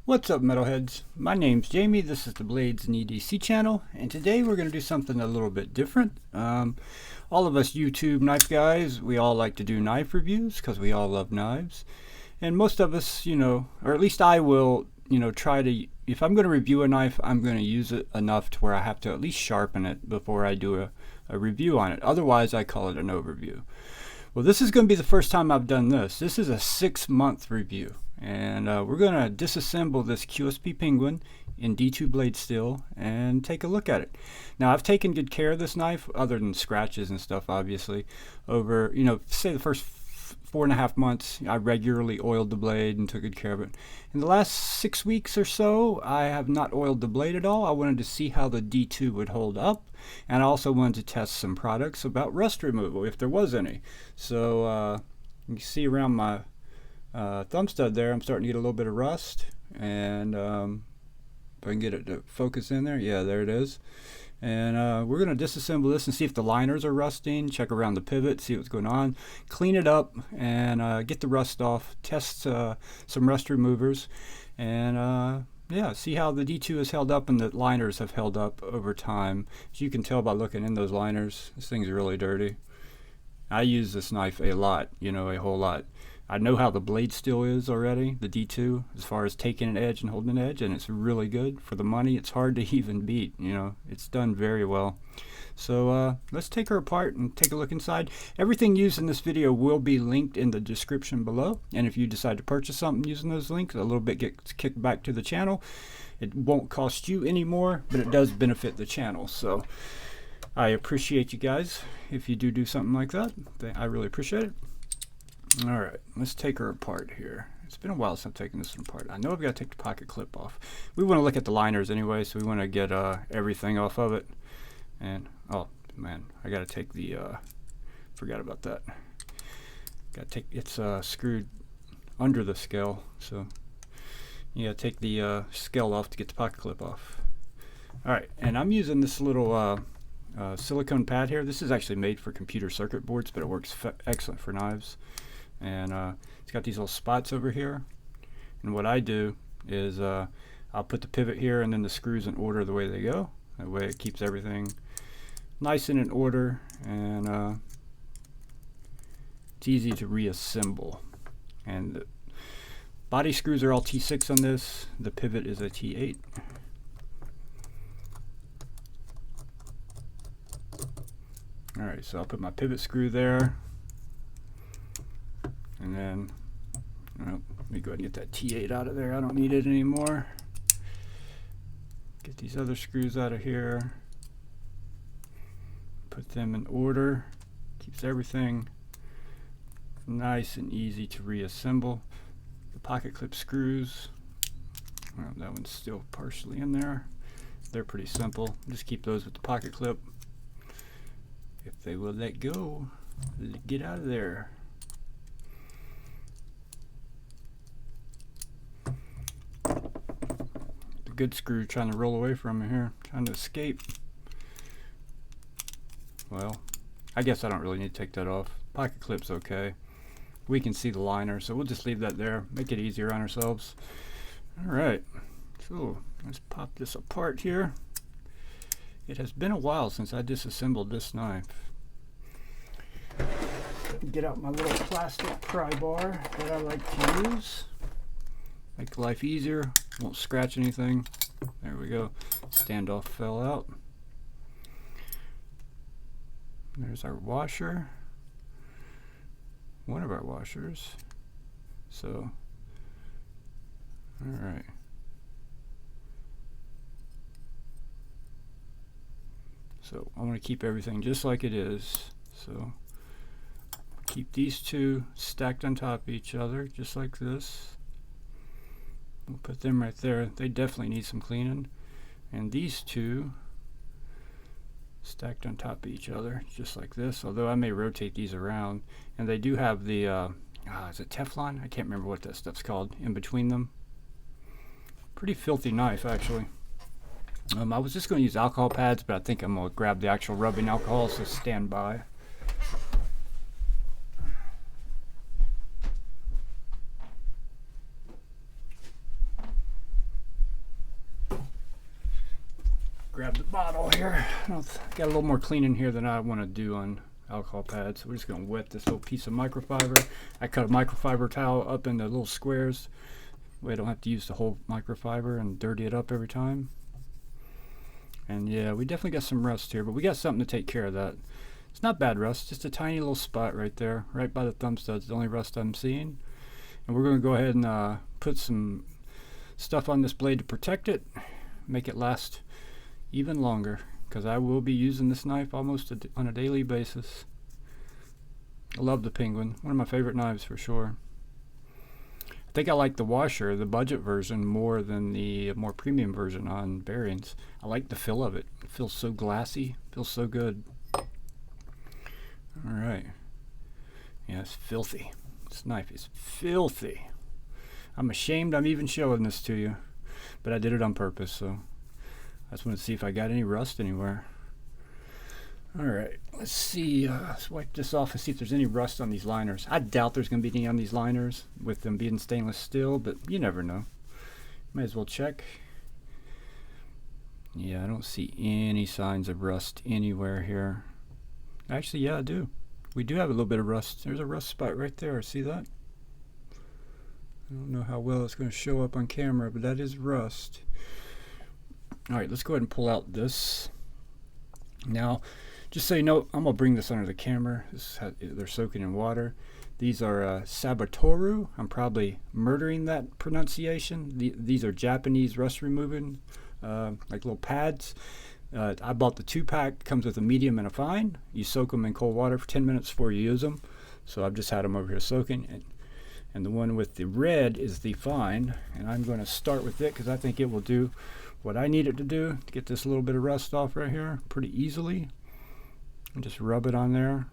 What's up, metalheads? My name's Jamie. This is the Blades and EDC channel, and today we're going to do something a little bit different. All of us YouTube knife guys, we all like to do knife reviews because we all love knives. And most of us, or at least I will, try to, if I'm going to review a knife, I'm going to use it enough to where I have to at least sharpen it before I do a review on it. Otherwise, I call it an overview. Well, this is going to be the first time I've done this. This is a 6-month review. And we're going to disassemble this QSP Penguin in D2 blade steel and take a look at it. Now, I've taken good care of this knife, other than scratches and stuff, obviously. Over, say the first 4.5 months, I regularly oiled the blade and took good care of it. In the last 6 weeks or so, I have not oiled the blade at all. I wanted to see how the D2 would hold up, and I also wanted to test some products about rust removal, if there was any. So you can see around my thumb stud there, I'm starting to get a little bit of rust, and if I can get it to focus in there, yeah, there it is. And we're going to disassemble this and see if the liners are rusting, check around the pivot, see what's going on, clean it up, and get the rust off, test some rust removers, and yeah, see how the D2 has held up and the liners have held up over time. As you can tell by looking in those liners, this thing's really dirty. I use this knife a lot, a whole lot. I know how the blade steel is already, the D2, as far as taking an edge and holding an edge, and it's really good for the money. It's hard to even beat, it's done very well. So let's take her apart and take a look inside. Everything used in this video will be linked in the description below, and if you decide to purchase something using those links, a little bit gets kicked back to the channel. It won't cost you any more, but it does benefit the channel. So I appreciate you guys if you do something like that. I really appreciate it. All right, let's take her apart here. It's been a while since I've taken this one apart. I know I've got to take the pocket clip off. We want to look at the liners anyway, so we want to get everything off of it. And oh man, I got to take the forgot about that. Got to take, it's screwed under the scale, so you got to take the scale off to get the pocket clip off. All right, and I'm using this little silicone pad here. This is actually made for computer circuit boards, but it works excellent for knives. And it's got these little spots over here, and what I do is I'll put the pivot here and then the screws in order the way they go. That way it keeps everything nice and in order, and it's easy to reassemble. And the body screws are all T6 on this. The pivot is a T8. Alright, so I'll put my pivot screw there. And then, let me go ahead and get that T8 out of there. I don't need it anymore. Get these other screws out of here. Put them in order. Keeps everything nice and easy to reassemble. The pocket clip screws, well, that one's still partially in there. They're pretty simple. Just keep those with the pocket clip. If they will let go, get out of there. Good screw trying to roll away from me here, trying to escape. Well, I guess I don't really need to take that off. Pocket clip's okay. We can see the liner, so we'll just leave that there, make it easier on ourselves. Alright, so let's pop this apart here. It has been a while since I disassembled this knife. Get out my little plastic pry bar that I like to use. Make life easier, won't scratch anything. There we go. Standoff fell out. There's our washer. One of our washers. So, alright. So I want to keep everything just like it is. So keep these two stacked on top of each other, just like this. We'll put them right there. They definitely need some cleaning. And these two stacked on top of each other, just like this. Although I may rotate these around. And they do have the, is it Teflon? I can't remember what that stuff's called in between them. Pretty filthy knife, actually. I was just going to use alcohol pads, but I think I'm going to grab the actual rubbing alcohol, so stand by. grab the bottle here. Got a little more cleaning here than I want to do on alcohol pads. So we're just going to wet this little piece of microfiber. I cut a microfiber towel up into little squares. Way I don't have to use the whole microfiber and dirty it up every time. And yeah, we definitely got some rust here, but we got something to take care of that. It's not bad rust, just a tiny little spot right there, right by the thumb studs, the only rust I'm seeing. And we're going to go ahead and put some stuff on this blade to protect it, make it last even longer, because I will be using this knife almost on a daily basis. I love the Penguin, one of my favorite knives for sure. I think I like the washer, the budget version, more than the more premium version on bearings. I like the feel of it. It feels so glassy, feels so good. Alright. Yeah, it's filthy. This knife is filthy. I'm ashamed I'm even showing this to you, but I did it on purpose, so I just want to see if I got any rust anywhere. Alright, let's see. Let's wipe this off and see if there's any rust on these liners. I doubt there's going to be any on these liners with them being stainless steel, but you never know. Might as well check. Yeah, I don't see any signs of rust anywhere here. Actually, yeah, I do. We do have a little bit of rust. There's a rust spot right there. See that? I don't know how well it's going to show up on camera, but that is rust. Alright, let's go ahead and pull out this. Now, just so you know, I'm going to bring this under the camera. They're soaking in water. These are Sabitoru. I'm probably murdering that pronunciation. These are Japanese rust removing, like little pads. I bought the 2-pack. Comes with a medium and a fine. You soak them in cold water for 10 minutes before you use them. So I've just had them over here soaking. And the one with the red is the fine. And I'm going to start with it because I think it will do what I need it to do to get this little bit of rust off right here pretty easily. And just rub it on there.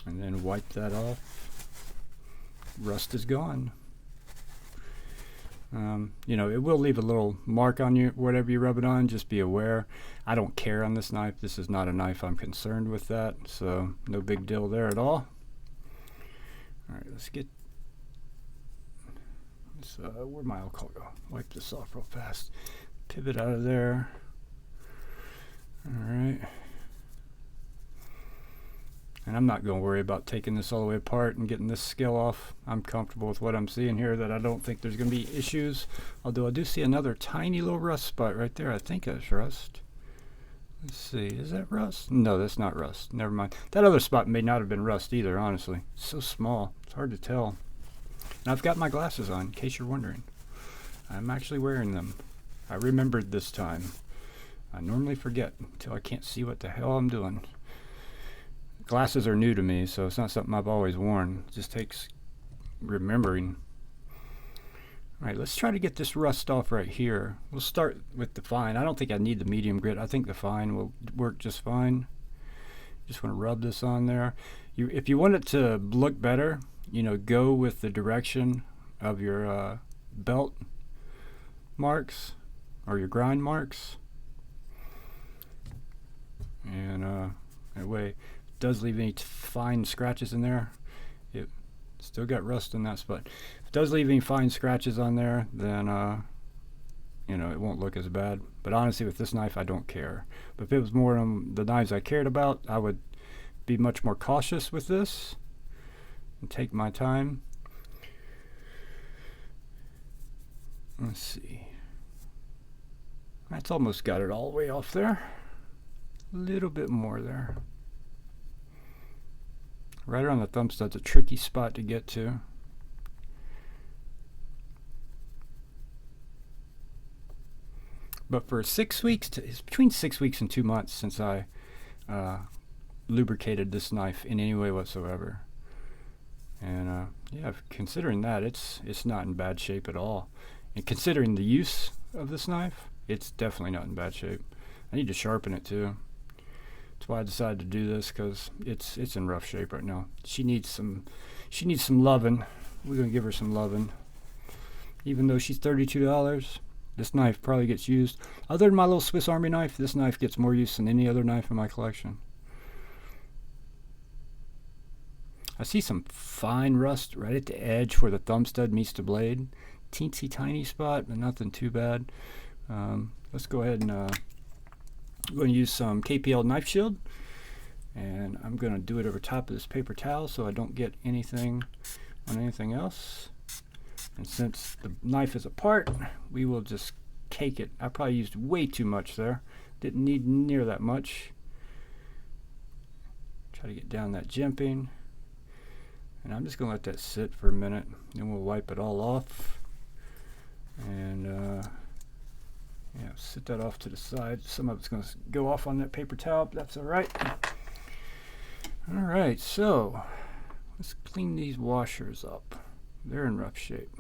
And then wipe that off. Rust is gone. You know, it will leave a little mark on you, whatever you rub it on. Just be aware. I don't care on this knife. This is not a knife I'm concerned with that. So no big deal there at all. Alright, let's get this, where'd my alcohol go? Wipe this off real fast. Pivot out of there. Alright. And I'm not going to worry about taking this all the way apart and getting this scale off. I'm comfortable with what I'm seeing here, that I don't think there's going to be issues. Although I do see another tiny little rust spot right there. I think that's rust. Let's see, is that rust? No, that's not rust. Never mind. That other spot may not have been rust either, honestly. It's so small. It's hard to tell. And I've got my glasses on, in case you're wondering. I'm actually wearing them. I remembered this time. I normally forget until I can't see what the hell I'm doing. Glasses are new to me, so it's not something I've always worn. It just takes remembering. Alright, let's try to get this rust off right here. We'll start with the fine. I don't think I need the medium grit. I think the fine will work just fine. Just want to rub this on there. If you want it to look better, you know, go with the direction of your belt marks or your grind marks. And that way, it does leave any fine scratches in there. It still got rust in that spot. If it does leave any fine scratches on there, then you know, it won't look as bad. But honestly, with this knife, I don't care. But if it was more the knives I cared about, I would be much more cautious with this and take my time. Let's see. That's almost got it all the way off there. A little bit more there. Right around the thumb stud's a tricky spot to get to. But for 6 weeks, it's between 6 weeks and 2 months since I lubricated this knife in any way whatsoever. And yeah, considering that, it's not in bad shape at all. And considering the use of this knife, it's definitely not in bad shape. I need to sharpen it too. That's why I decided to do this, because it's in rough shape right now. She needs some loving. We're gonna give her some loving. Even though she's $32, this knife probably gets used. Other than my little Swiss Army knife, this knife gets more use than any other knife in my collection. I see some fine rust right at the edge where the thumb stud meets the blade. Teensy tiny spot, but nothing too bad. Let's go ahead and I'm going to use some KPL knife shield, and I'm going to do it over top of this paper towel so I don't get anything on anything else. And since the knife is apart, we will just cake it. I probably used way too much there. Didn't need near that much. Try to get down that jimping. And I'm just going to let that sit for a minute. Then we'll wipe it all off. And yeah, sit that off to the side. Some of it's going to go off on that paper towel, but that's alright. Alright, so let's clean these washers up. They're in rough shape.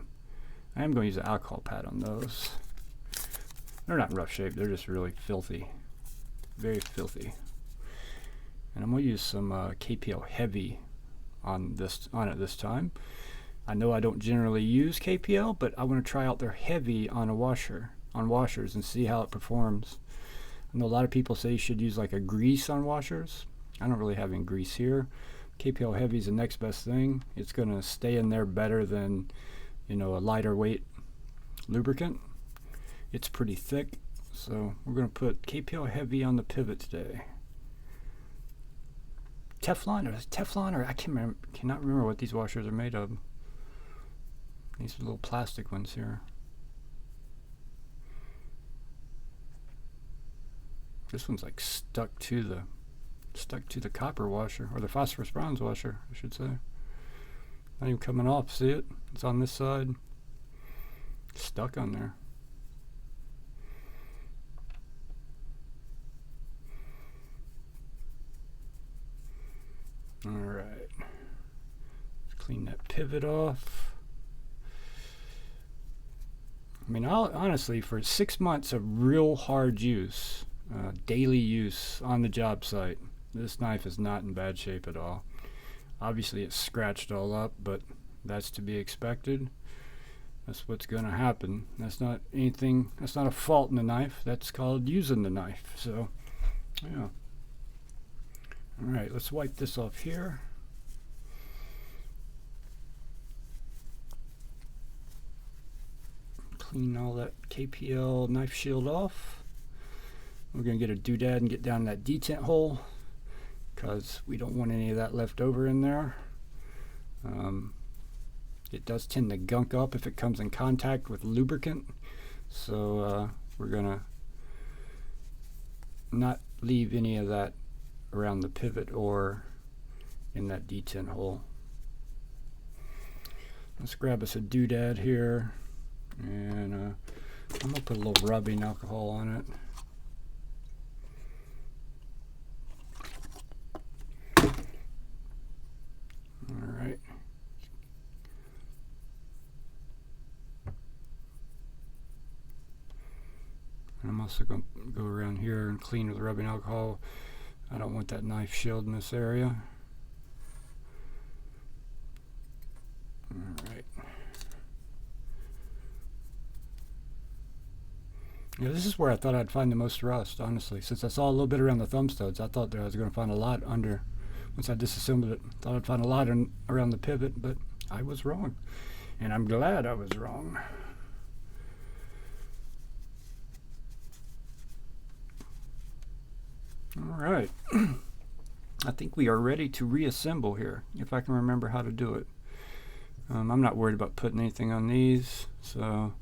I am going to use an alcohol pad on those. They're not in rough shape, they're just really filthy. Very filthy. And I'm going to use some KPL Heavy on it this time. I know I don't generally use KPL, but I want to try out their Heavy on a washers and see how it performs. I know a lot of people say you should use like a grease on washers. I don't really have any grease here. KPL Heavy is the next best thing. It's going to stay in there better than, you know, a lighter weight lubricant. It's pretty thick, so we're going to put KPL Heavy on the pivot today. Teflon, or I cannot remember what these washers are made of. These little plastic ones here. This one's like stuck to the copper washer, or the phosphorus bronze washer, I should say. Not even coming off. See it? It's on this side. Stuck on there. Alright. Let's clean that pivot off. I mean, honestly, for 6 months of real hard use, daily use on the job site, this knife is not in bad shape at all. Obviously, it's scratched all up, but that's to be expected. That's what's going to happen. That's not anything, that's not a fault in the knife. That's called using the knife. So, yeah. Alright, let's wipe this off here. Clean all that KPL knife shield off. We're going to get a doodad and get down that detent hole, because we don't want any of that left over in there. It does tend to gunk up if it comes in contact with lubricant, so we're going to not leave any of that around the pivot or in that detent hole. Let's grab us a doodad here, and I'm going to put a little rubbing alcohol on it. Alright. And I'm also going to go around here and clean with rubbing alcohol. I don't want that knife shield in this area. Alright. Yeah, this is where I thought I'd find the most rust, honestly. Since I saw a little bit around the thumb studs, I thought that I was going to find a lot under. Once I disassembled it, thought I'd find a lot around the pivot, but I was wrong. And I'm glad I was wrong. Alright. I think we are ready to reassemble here, if I can remember how to do it. I'm not worried about putting anything on these, so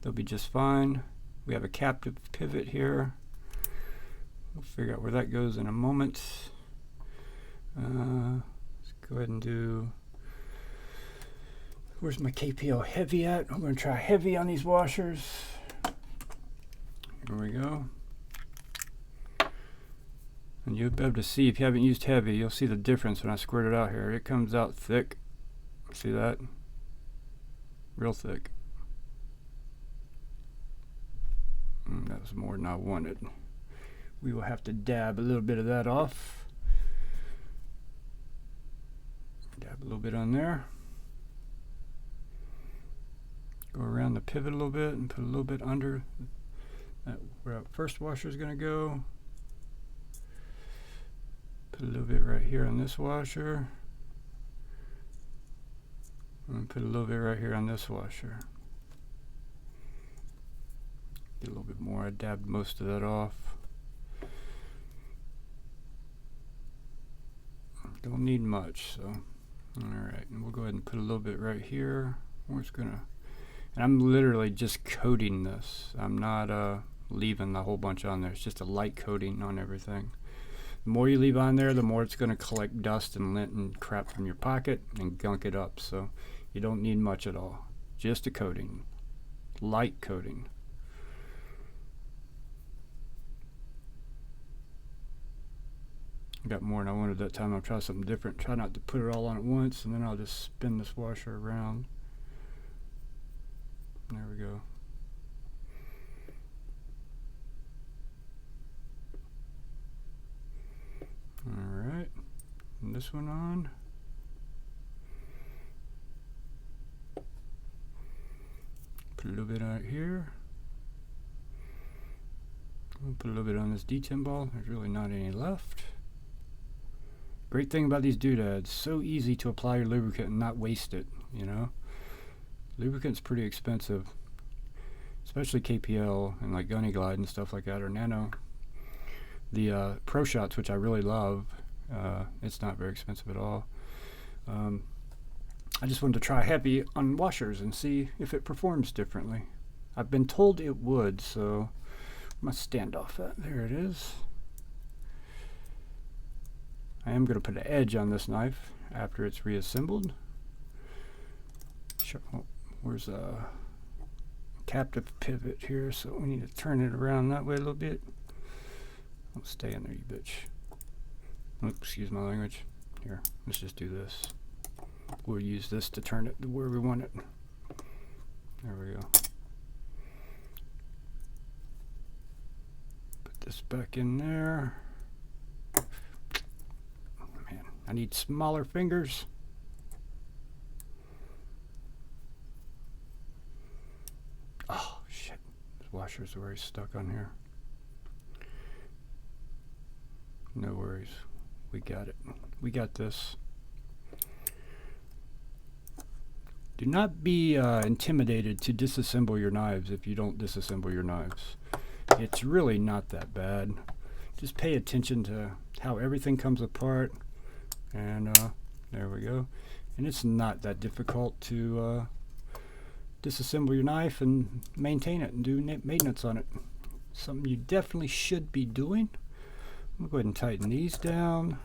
they'll be just fine. We have a captive pivot here. We'll figure out where that goes in a moment. Let's go ahead and do... Where's my KPL Heavy at? I'm going to try Heavy on these washers. Here we go. And you'll be able to see, if you haven't used Heavy, you'll see the difference when I squirt it out here. It comes out thick. See that? Real thick. That was more than I wanted. We will have to dab a little bit of that off. Dab a little bit on there. Go around the pivot a little bit and put a little bit under that, where our first washer is going to go. Put a little bit right here on this washer. And put a little bit right here on this washer. Get a little bit more. I dabbed most of that off. Don't need much, so alright, and we'll go ahead and put a little bit right here. We're just gonna, and I'm literally just coating this. I'm not leaving the whole bunch on there. It's just a light coating on everything. The more you leave on there, the more it's going to collect dust and lint and crap from your pocket and gunk it up. So you don't need much at all. Just a coating. Light coating. I got more than I wanted that time. I'll try something different. Try not to put it all on at once, and then I'll just spin this washer around. There we go. Alright, and this one on. Put a little bit out here. I'll put a little bit on this D10 ball. There's really not any left. Great thing about these doodads, so easy to apply your lubricant and not waste it, you know. Lubricant's pretty expensive, especially KPL and like Gunny Glide and stuff like that, or Nano. The Pro Shots, which I really love, it's not very expensive at all. I just wanted to try Heavy on washers and see if it performs differently. I've been told it would, so I'm going to stand off that. There it is. I am going to put an edge on this knife after it's reassembled. Oh, where's a captive pivot here, so we need to turn it around that way a little bit. Don't stay in there, you bitch. Oops, excuse my language. Here, let's just do this. We'll use this to turn it to where we want it. There we go. Put this back in there. Man, I need smaller fingers. Oh, shit. This washer's already stuck on here. No worries. We got it. We got this. Do not be intimidated to disassemble your knives if you don't disassemble your knives. It's really not that bad. Just pay attention to how everything comes apart. And there we go. And it's not that difficult to disassemble your knife and maintain it and do maintenance on it. Something you definitely should be doing. I'm going to go ahead and tighten these down.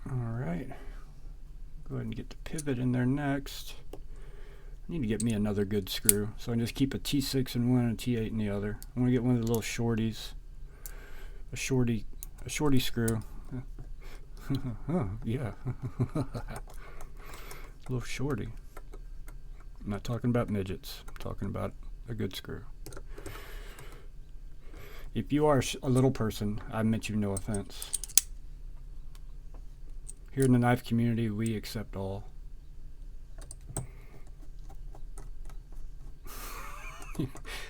Alright. Go ahead and get the pivot in there next. I need to get me another good screw. So I just keep a T6 in one and a T8 in the other. I'm going to get one of the little shorties. A shorty screw. Oh, yeah. Little shorty. I'm not talking about midgets. I'm talking about a good screw. If you are a little person, I meant you no offense. Here in the knife community, we accept all.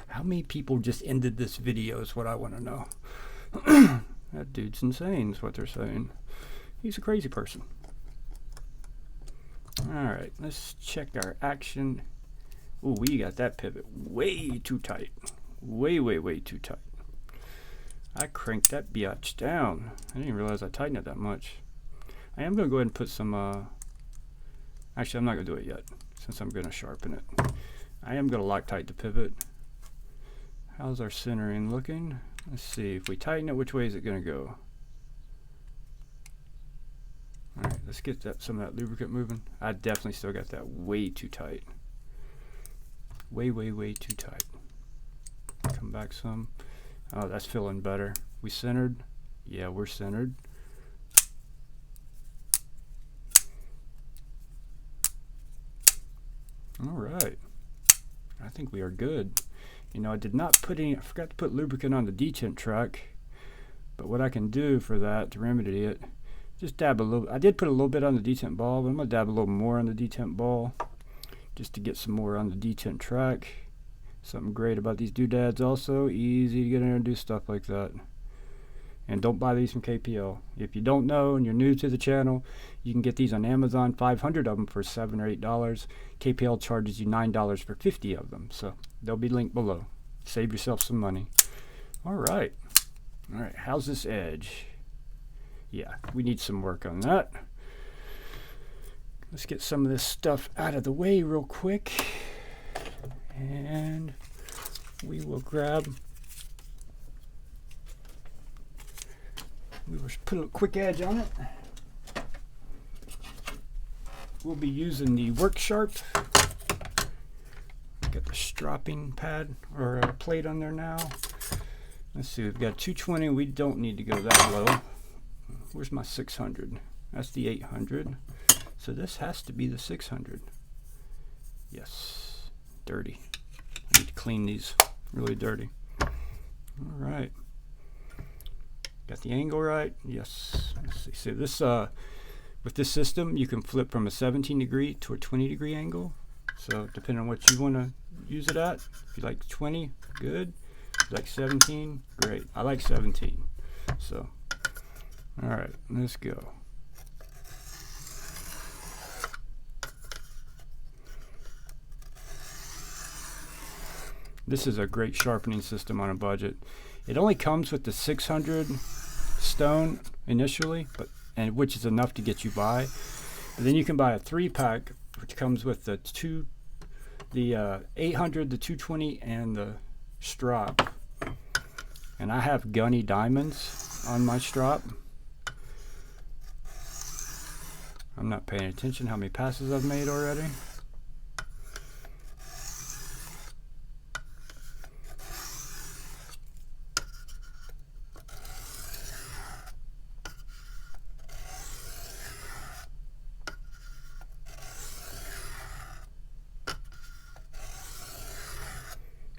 How many people just ended this video is what I want to know. That dude's insane is what they're saying. He's a crazy person. Alright, let's check our action. Ooh, we got that pivot way too tight. Way too tight. I cranked that biatch down. I didn't realize I tightened it that much. I am going to go ahead and put some, actually I'm not going to do it yet, since I'm going to sharpen it. I am going to Loctite the pivot. How's our centering looking? Let's see, if we tighten it, which way is it going to go? Alright, let's get some of that lubricant moving. I definitely still got that way too tight. Way too tight. Come back some. Oh, that's feeling better. We centered? Yeah, we're centered. Alright. I think we are good. You know, I forgot to put lubricant on the detent track. But what I can do for that, to remedy it, just dab a little. I did put a little bit on the detent ball, but I'm going to dab a little more on the detent ball. Just to get some more on the detent track. Something great about these doodads also, easy to get in there and do stuff like that. And don't buy these from KPL. If you don't know and you're new to the channel, you can get these on Amazon, 500 of them for $7 or $8. KPL charges you $9 for 50 of them. So they'll be linked below. Save yourself some money. All right. All right, how's this edge? Yeah, we need some work on that. Let's get some of this stuff out of the way real quick. And we will grab, we will put a quick edge on it. We'll be using the Work Sharp. Got the stropping pad or plate on there now. Let's see, we've got 220. We don't need to go that low. Where's my 600? That's the 800. So this has to be the 600. Yes, dirty. I need to clean these, really dirty. All right. Got the angle right? Yes. Let's see. So this, with this system, you can flip from a 17 degree to a 20 degree angle. So depending on what you want to use it at, if you like 20, good. If you like 17, great. I like 17. So, all right, let's go. This is a great sharpening system on a budget. It only comes with the 600 stone initially, which is enough to get you by. But then you can buy a 3-pack, which comes with the 800, the 220, and the strop. And I have gunny diamonds on my strop. I'm not paying attention how many passes I've made already.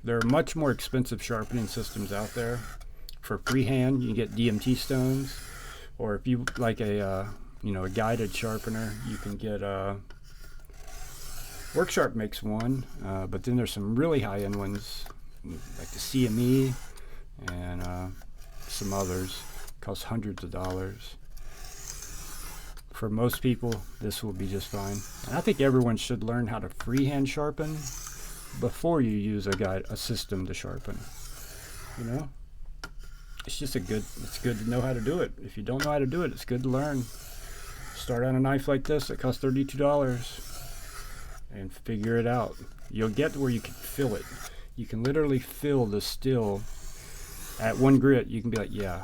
There are much more expensive sharpening systems out there. For freehand, you can get DMT stones, or if you like a guided sharpener, you can get Worksharp makes one, but then there's some really high-end ones like the CME and some others. Cost hundreds of dollars. For most people, this will be just fine. And I think everyone should learn how to freehand sharpen before you use a system to sharpen. You know, it's just it's good to know how to do it. If you don't know how to do it, it's good to learn. Start on a knife like this that costs $32 and figure it out. You'll get to where you can fill it. You can literally fill the steel at one grit. You can be like, yeah,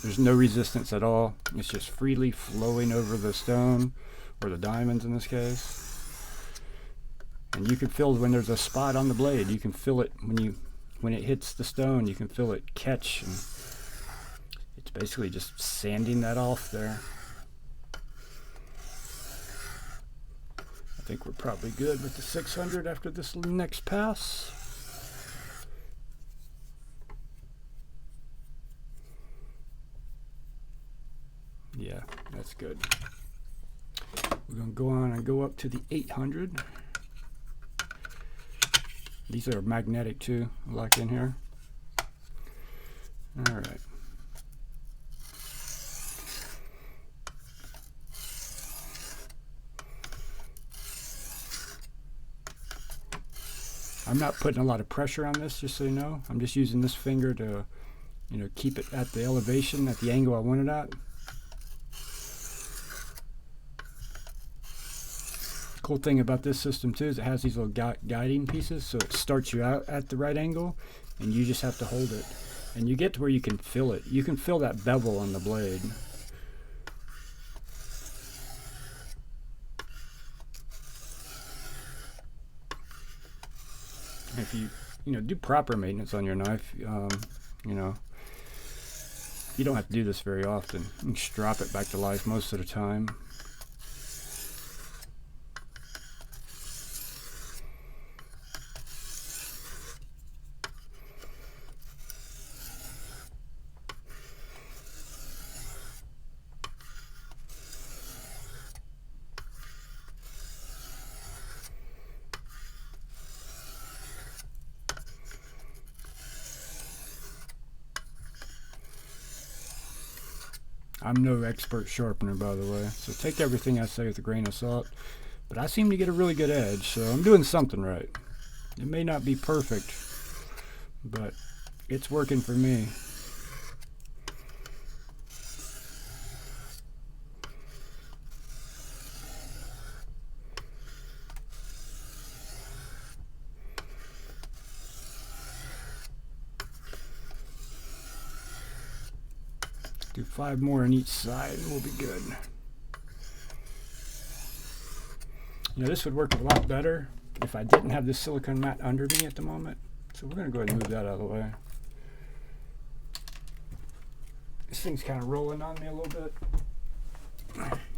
there's no resistance at all. It's just freely flowing over the stone, or the diamonds in this case. And you can feel when there's a spot on the blade. You can feel it when it hits the stone. You can feel it catch, and it's basically just sanding that off there. I think we're probably good with the 600 after this next pass. Yeah, that's good. We're going to go on and go up to the 800. These are magnetic too, like in here. All right. I'm not putting a lot of pressure on this, just so you know. I'm just using this finger to, keep it at the elevation, at the angle I want it at. Cool thing about this system too is it has these little guiding pieces, so it starts you out at the right angle, and you just have to hold it, and you get to where you can feel it. You can feel that bevel on the blade. If you do proper maintenance on your knife, you don't have to do this very often. You can strop it back to life most of the time. I'm no expert sharpener, by the way, so take everything I say with a grain of salt. But I seem to get a really good edge, so I'm doing something right. It may not be perfect, but it's working for me. Do 5 more on each side and we'll be good. You know, this would work a lot better if I didn't have this silicone mat under me at the moment. So we're going to go ahead and move that out of the way. This thing's kind of rolling on me a little bit,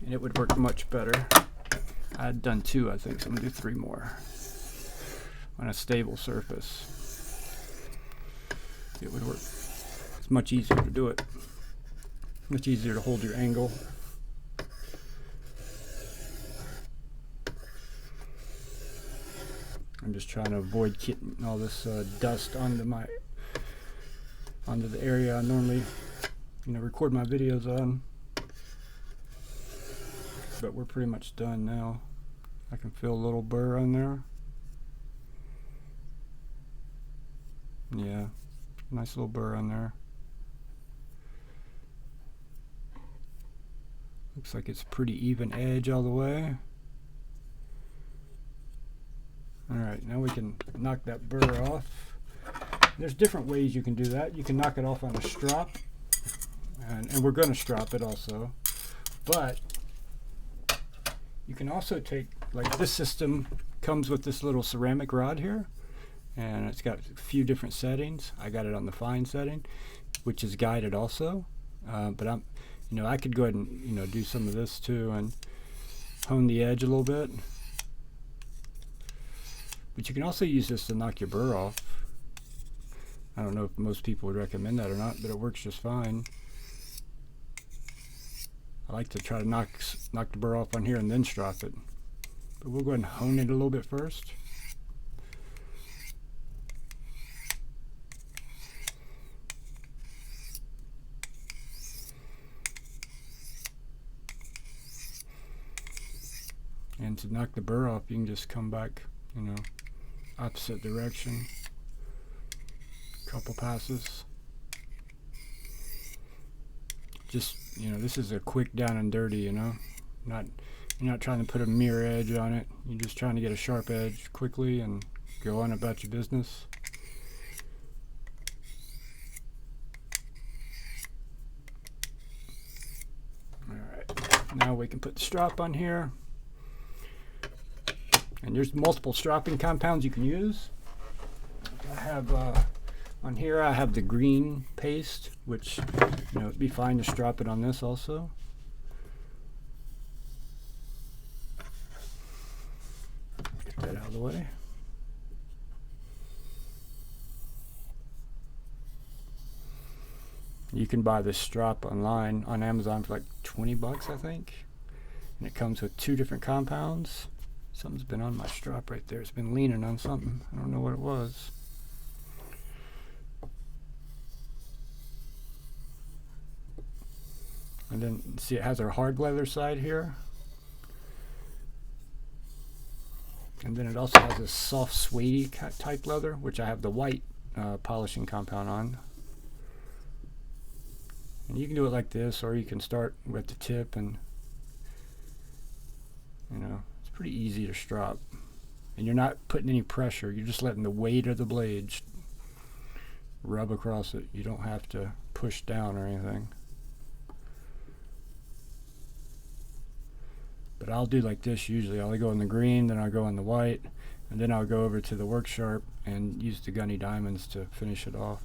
and it would work much better. I had done 2, I think, so I'm going to do 3 more on a stable surface. It would work. It's much easier to do it. Much easier to hold your angle. I'm just trying to avoid getting all this dust onto the area I normally, record my videos on. But we're pretty much done now. I can feel a little burr on there. Yeah, nice little burr on there. Looks like it's pretty even edge all the way. Alright, now we can knock that burr off. There's different ways you can do that. You can knock it off on a strop, and we're going to strop it also. But you can also take, like this system comes with this little ceramic rod here, and it's got a few different settings. I got it on the fine setting, which is guided also. But I could go ahead and do some of this too and hone the edge a little bit. But you can also use this to knock your burr off. I don't know if most people would recommend that or not, but it works just fine. I like to try to knock the burr off on here and then strop it. But we'll go ahead and hone it a little bit first. And to knock the burr off, you can just come back, opposite direction. Couple passes. Just, this is a quick down and dirty, you're not trying to put a mirror edge on it. You're just trying to get a sharp edge quickly and go on about your business. Alright, now we can put the strop on here. And there's multiple stropping compounds you can use. I have on here I have the green paste, which it'd be fine to strop it on this also. Get that out of the way. You can buy this strop online on Amazon for like 20 bucks, I think. And it comes with 2 different compounds. Something's been on my strop right there. It's been leaning on something. I don't know what it was. And then, see, it has our hard leather side here. And then it also has this soft, suede type leather, which I have the white polishing compound on. And you can do it like this, or you can start with the tip and, pretty easy to strop, and you're not putting any pressure. You're just letting the weight of the blades rub across it. You don't have to push down or anything. But I'll do like this usually. I'll go in the green, then I'll go in the white, and then I'll go over to the work sharp and use the gunny diamonds to finish it off.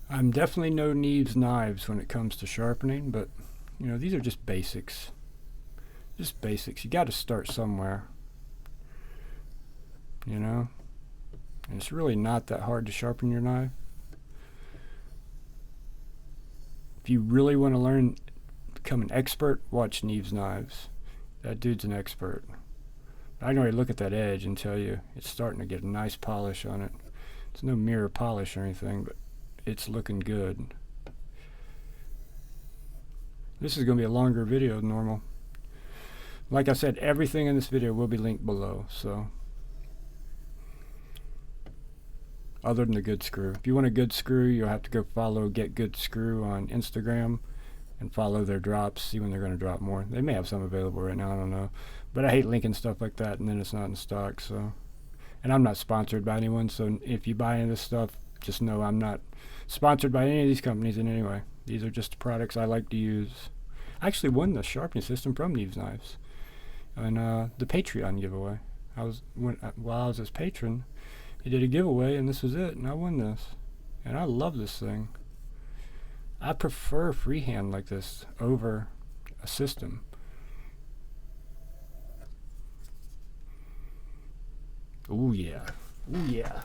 I'm definitely no Neves knives when it comes to sharpening, but these are just basics. just basics. You got to start somewhere, you know, and it's really not that hard to sharpen your knife. If you really want to learn, become an expert, watch Neve's Knives. That dude's an expert. I can already look at that edge and tell you it's starting to get a nice polish on it. It's no mirror polish or anything, but it's looking good. This is going to be a longer video than normal. Like I said, everything in this video will be linked below, so other than the good screw. If you want a good screw, you'll have to go follow Get Good Screw on Instagram and follow their drops, see when they're going to drop more. They may have some available right now, I don't know. But I hate linking stuff like that and then it's not in stock. So, and I'm not sponsored by anyone, so if you buy any of this stuff, just know I'm not sponsored by any of these companies in any way. These are just products I like to use. I actually won the sharpening system from Neve's Knives and the Patreon giveaway. While I was his patron, he did a giveaway and this was it, and I won this. And I love this thing. I prefer freehand like this over a system. Oh yeah. Oh yeah.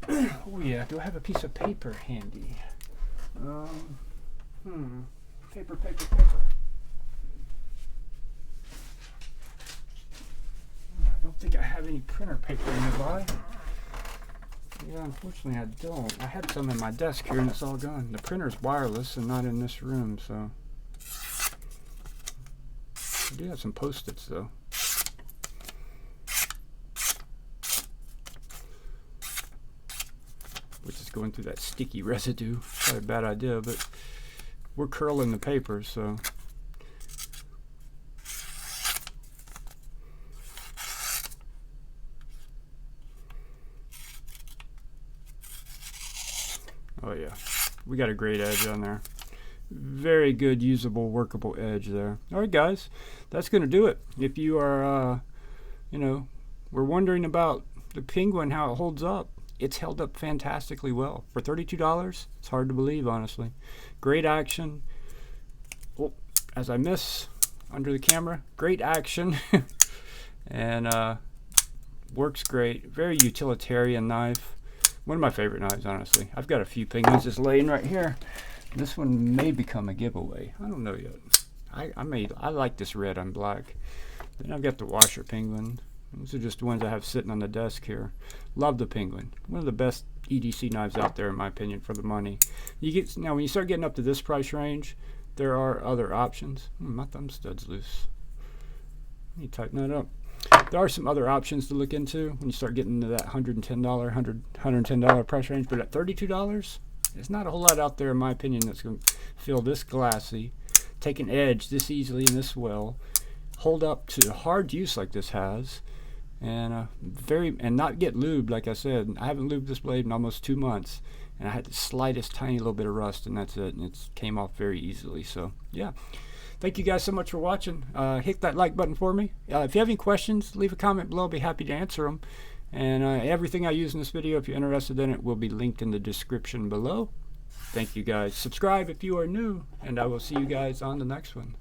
Oh yeah. Do I have a piece of paper handy? Paper. I don't think I have any printer paper nearby. Yeah, unfortunately I don't. I had some in my desk here and it's all gone. The printer's wireless and not in this room, so. I do have some Post-its though. Which is going through that sticky residue. Probably a bad idea, but we're curling the paper, so. Oh yeah, we got a great edge on there. Very good, usable, workable edge there. All right, guys, that's going to do it. If you are, we're wondering about the Penguin, how it holds up. It's held up fantastically well. For $32, it's hard to believe, honestly. Great action. Oh, as I miss under the camera, great action. And works great. Very utilitarian knife. One of my favorite knives, honestly. I've got a few Penguins just laying right here. This one may become a giveaway. I don't know yet. I like this red on black. Then I've got the washer Penguin. These are just the ones I have sitting on the desk here. Love the Penguin. One of the best EDC knives out there, in my opinion, for the money. Now, when you start getting up to this price range, there are other options. My thumb stud's loose. Let me tighten that up. There are some other options to look into when you start getting into that $110 price range. But at $32, there's not a whole lot out there, in my opinion, that's going to feel this glassy, take an edge this easily and this well, hold up to hard use like this has, and not get lubed. Like I said, I haven't lubed this blade in almost 2 months, and I had the slightest tiny little bit of rust, and that's it, and it came off very easily. So yeah, thank you guys so much for watching. Hit that like button for me. If you have any questions, leave a comment below. I'll be happy to answer them. And everything I use in this video, if you're interested in it, will be linked in the description below. Thank you guys. Subscribe if you are new, and I will see you guys on the next one.